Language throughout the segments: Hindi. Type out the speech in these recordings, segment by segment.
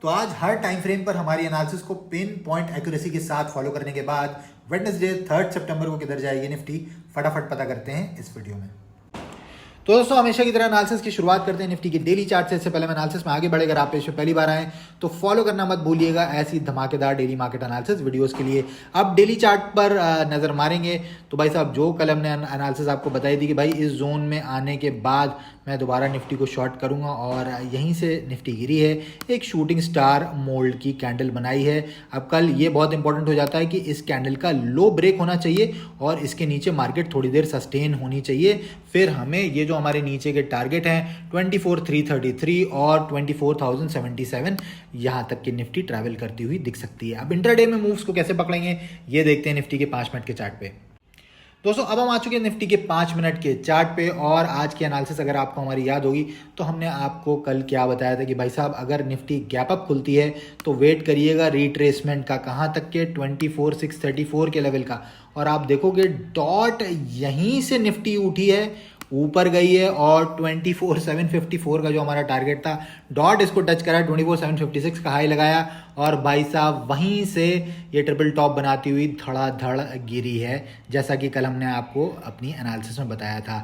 तो आज हर टाइम फ्रेम पर हमारी एनालिसिस को पिन पॉइंट एक्यूरेसी के साथ फॉलो करने के बाद वेडनेसडे 3 सितंबर को किधर जाएगी निफ्टी, फटाफट पता करते हैं इस वीडियो में। तो दोस्तों हमेशा की तरह एनालिसिस की शुरुआत करते हैं निफ्टी के डेली चार्ट से। इससे पहले मैं एनालिसिस में आगे बढ़े, अगर आप इस पे पहली बार आए तो फॉलो करना मत भूलिएगा ऐसी धमाकेदार डेली मार्केट एनालिसिस वीडियोस के लिए। अब डेली चार्ट पर नजर मारेंगे तो भाई साहब जो कल हमने एनालिसिस आपको बताई थी कि भाई इस जोन में आने के बाद मैं दोबारा निफ्टी को शॉर्ट करूंगा और यहीं से निफ्टी गिरी है, एक शूटिंग स्टार मोल्ड की कैंडल बनाई है। अब कल ये बहुत इंपॉर्टेंट हो जाता है कि इस कैंडल का लो ब्रेक होना चाहिए और इसके नीचे मार्केट थोड़ी देर सस्टेन होनी चाहिए, फिर हमें ये जो हमारे नीचे के टारगेट हैं 24,333 और 24,077 यहाँ तक की निफ्टी ट्रैवल करती हुई दिख सकती है। अब इंट्राडे में मूव्स को कैसे पकड़ेंगे ये देखते हैं निफ्टी के 5 मिनट के चार्ट पे। दोस्तों अब हम आ चुके हैं निफ्टी के 5 मिनट के चार्ट पे और आज की एनालिसिस अगर आपको हमारी याद होगी तो हमने आपको कल क्या बताया था कि भाई साहब अगर निफ्टी गैप अप खुलती है तो वेट करिएगा रिट्रेसमेंट का, कहाँ तक के 24,634 के लेवल का। और आप देखोगे डॉट यहीं से निफ्टी उठी है, ऊपर गई है और 24,754 का जो हमारा टारगेट था डॉट इसको टच करा, 24,756 का हाई लगाया और भाई साहब वहीं से ये ट्रिपल टॉप बनाती हुई धड़ाधड़ गिरी है, जैसा कि कल हमने आपको अपनी एनालिसिस में बताया था।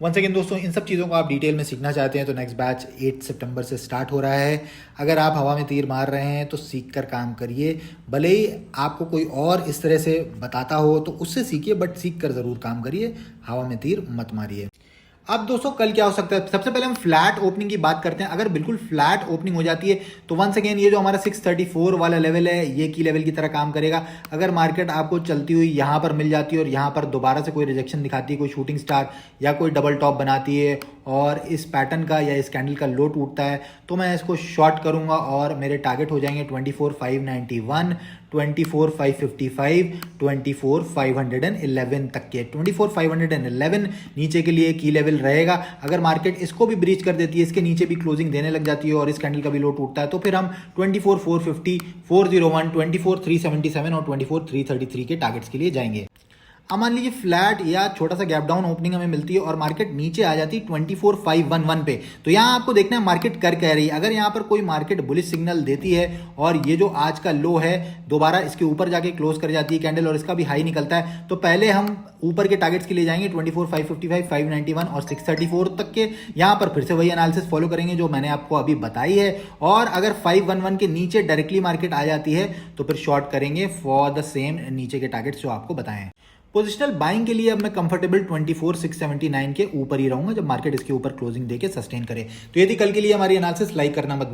वंस अगेन दोस्तों इन सब चीज़ों को आप डिटेल में सीखना चाहते हैं तो नेक्स्ट बैच 8 सितंबर से स्टार्ट हो रहा है। अगर आप हवा में तीर मार रहे हैं तो सीख कर काम करिए, भले ही आपको कोई और इस तरह से बताता हो तो उससे सीखिए, बट सीख कर ज़रूर काम करिए, हवा में तीर मत मारिए। अब दोस्तों कल क्या हो सकता है, सबसे पहले हम फ्लैट ओपनिंग की बात करते हैं। अगर बिल्कुल फ्लैट ओपनिंग हो जाती है तो वंस अगेन ये जो हमारा 634 वाला लेवल है ये की लेवल की तरह काम करेगा। अगर मार्केट आपको चलती हुई यहाँ पर मिल जाती है और यहाँ पर दोबारा से कोई रिजेक्शन दिखाती है, कोई शूटिंग स्टार या कोई डबल टॉप बनाती है और इस पैटर्न का या इस कैंडल का लो टूटता है तो मैं इसको शॉर्ट करूंगा और मेरे टारगेट हो जाएंगे 24,591, 24,555, 24,511 तक के। 24,511 नीचे के लिए की लेवल रहेगा। अगर मार्केट इसको भी ब्रीच कर देती है, इसके नीचे भी क्लोजिंग देने लग जाती है और इस कैंडल का भी लो टूटता है तो फिर हम 24,450, 401, 24,377 और 24,333 के टारगेट्स के लिए जाएंगे। अब मान लीजिए फ्लैट या छोटा सा गैप डाउन ओपनिंग हमें मिलती है और मार्केट नीचे आ जाती है 24,511 पे, तो यहाँ आपको देखना है मार्केट कर कह रही है। अगर यहाँ पर कोई मार्केट बुलिश सिग्नल देती है और ये जो आज का लो है दोबारा इसके ऊपर जाके क्लोज कर जाती है कैंडल और इसका भी हाई निकलता है तो पहले हम ऊपर के टारगेट्स के लिए जाएंगे 24,555, 591 और 634 तक के। यहाँ पर फिर से वही एनालिसिस फॉलो करेंगे जो मैंने आपको अभी बताई है और अगर 511 के नीचे डायरेक्टली मार्केट आ जाती है तो फिर शॉर्ट करेंगे फॉर द सेम नीचे के टारगेट्स जो आपको बताएं। पोजिशनल बाइंग के लिए अब मैं कंफर्टेबल 24,679 के ऊपर ही रहूंगा जब मार्केट इसके ऊपर क्लोजिंग देके सस्टेन करे। तो यदि कल के लिए हमारी एनालिसिस लाइक करना मत